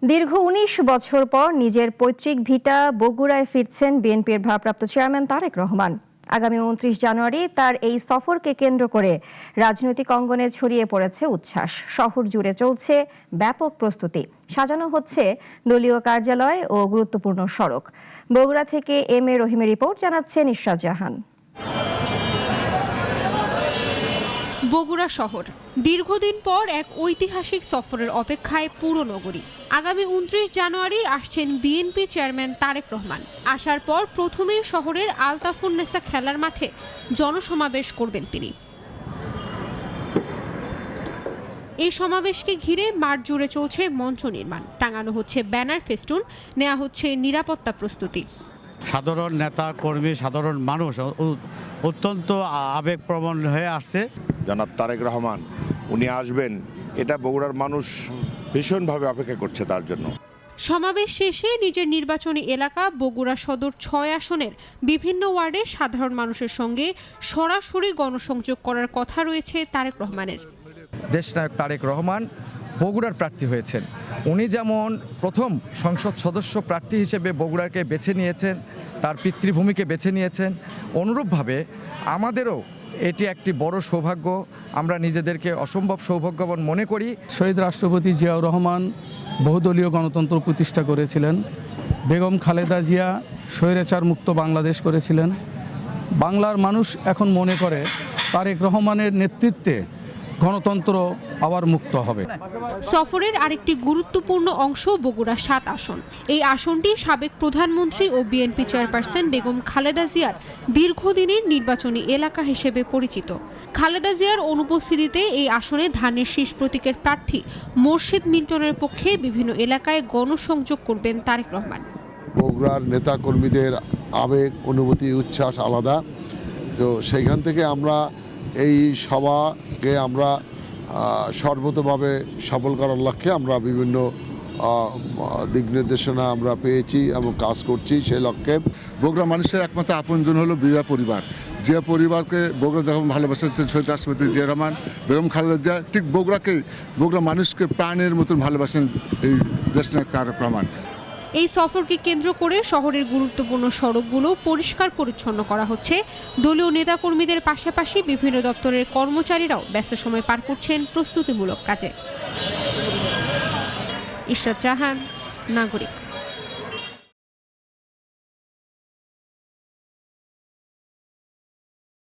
দীর্ঘ ১৯ বছর পর নিজের পৈতৃক ভিটা বগুড়ায় ফিরছেন বিএনপির ভারপ্রাপ্ত চেয়ারম্যান তারেক রহমান। আগামী ২৯ জানুয়ারি তার এই সফরকে কেন্দ্র করে রাজনৈতিক অঙ্গনে ছড়িয়ে পড়েছে উচ্ছ্বাস। শহর জুড়ে চলছে ব্যাপক প্রস্তুতি, সাজানো হচ্ছে দলীয় কার্যালয় ও গুরুত্বপূর্ণ সড়ক। বগুড়া থেকে এম এ রহিমের রিপোর্ট, জানাচ্ছেন ইশরাত জাহান। বগুড়া শহর দীর্ঘদিন পর এক ঐতিহাসিক সফরের অপেক্ষায় পুরো নগরী। আগামী ২৯ জানুয়ারি আসছেন বিএনপি চেয়ারম্যান তারেক রহমান। আসার পর প্রথমেই শহরের আলতাফুন্নেসা খেলার মাঠে জনসমাবেশ করবেন তিনি। এই সমাবেশকে ঘিরে মাঠ জুড়ে চলছে মঞ্চ নির্মাণ, টাঙানো হচ্ছে ব্যানার, ফেস্টুন, নেওয়া হচ্ছে নিরাপত্তা প্রস্তুতি। সাধারণ নেতা কর্মী, সাধারণ মানুষ অত্যন্ত আবেগপ্রবণ হয়ে আসছে। জনাব তারেক রহমান উনি আসবেন, এটা বগুড়ার মানুষ ভীষণভাবে অপেক্ষা করছে তার জন্য। সমাবেশ শেষে নিজের নির্বাচনী এলাকা বগুড়া সদর ৬ আসনের বিভিন্ন ওয়ার্ডে সাধারণ মানুষের সঙ্গে সরাসরি গণসংযোগ করার কথা রয়েছে তারেক রহমানের। দেশনায়ক তারেক রহমান বগুড়ার প্রার্থী হয়েছেন। উনি যেমন প্রথম সংসদ সদস্য প্রার্থী হিসেবে বগুড়াকে বেছে নিয়েছেন, তার পিতৃভূমিকে বেছে নিয়েছেন, অনুরূপভাবে আমাদেরও এটি একটি বড় সৌভাগ্য। আমরা নিজেদেরকে অসম্ভব সৌভাগ্যবান মনে করি। শহীদ রাষ্ট্রপতি জিয়াউর রহমান বহুদলীয় গণতন্ত্র প্রতিষ্ঠা করেছিলেন। বেগম খালেদা জিয়া স্বৈরাচার মুক্ত বাংলাদেশ করেছিলেন। বাংলার মানুষ এখন মনে করে তারেক রহমানের নেতৃত্বে গণতন্ত্র আবার মুক্ত হবে। সফরের আরেকটি গুরুত্বপূর্ণ অংশ বগুড়া ৭ আসন। এই আসনটি সাবেক প্রধানমন্ত্রী ও বিএনপি চেয়ারপারসন বেগম খালেদা জিয়ার দীর্ঘদিনের নির্বাচনী এলাকা হিসেবে পরিচিত। খালেদা জিয়ার অনুপস্থিতিতে এই আসনে ধানের শীষ প্রতীকের প্রার্থী মোর্শেদ মিল্টনের পক্ষে বিভিন্ন এলাকায় গণসংযোগ করবেন তারেক রহমান। বগুড়ার নেতাকর্মীদের আবেগ, অনুভূতি, উচ্ছ্বাস আলাদা। তো সেইখান থেকে আমরা এই সভাকে আমরা সর্বতভাবে সফল করার লক্ষ্যে আমরা বিভিন্ন দিক নির্দেশনা আমরা পেয়েছি এবং কাজ করছি সেই লক্ষ্যে। বগুড়া মানুষের একমাত্র আপনজন হলো বিয়া পরিবার। যে পরিবারকে বগুড়া যখন ভালোবাসেছেন শহীদ রাষ্ট্রপতি জিয়া রহমান, বেগম খালেদা জিয়া, ঠিক বগুড়া মানুষকে প্রাণের মতন ভালোবাসেন এই দেশনায়ক তারেক রহমান। এই সফরকে কেন্দ্র করে শহরের গুরুত্বপূর্ণ সড়কগুলো পরিষ্কার পরিচ্ছন্ন করা হচ্ছে। দলীয় নেতাকর্মীদের পাশাপাশি বিভিন্ন দপ্তরের কর্মচারীরাও ব্যস্ত সময় পার করছেন প্রস্তুতিমূলক কাজে। ইশরাত জাহান, নাগরিক।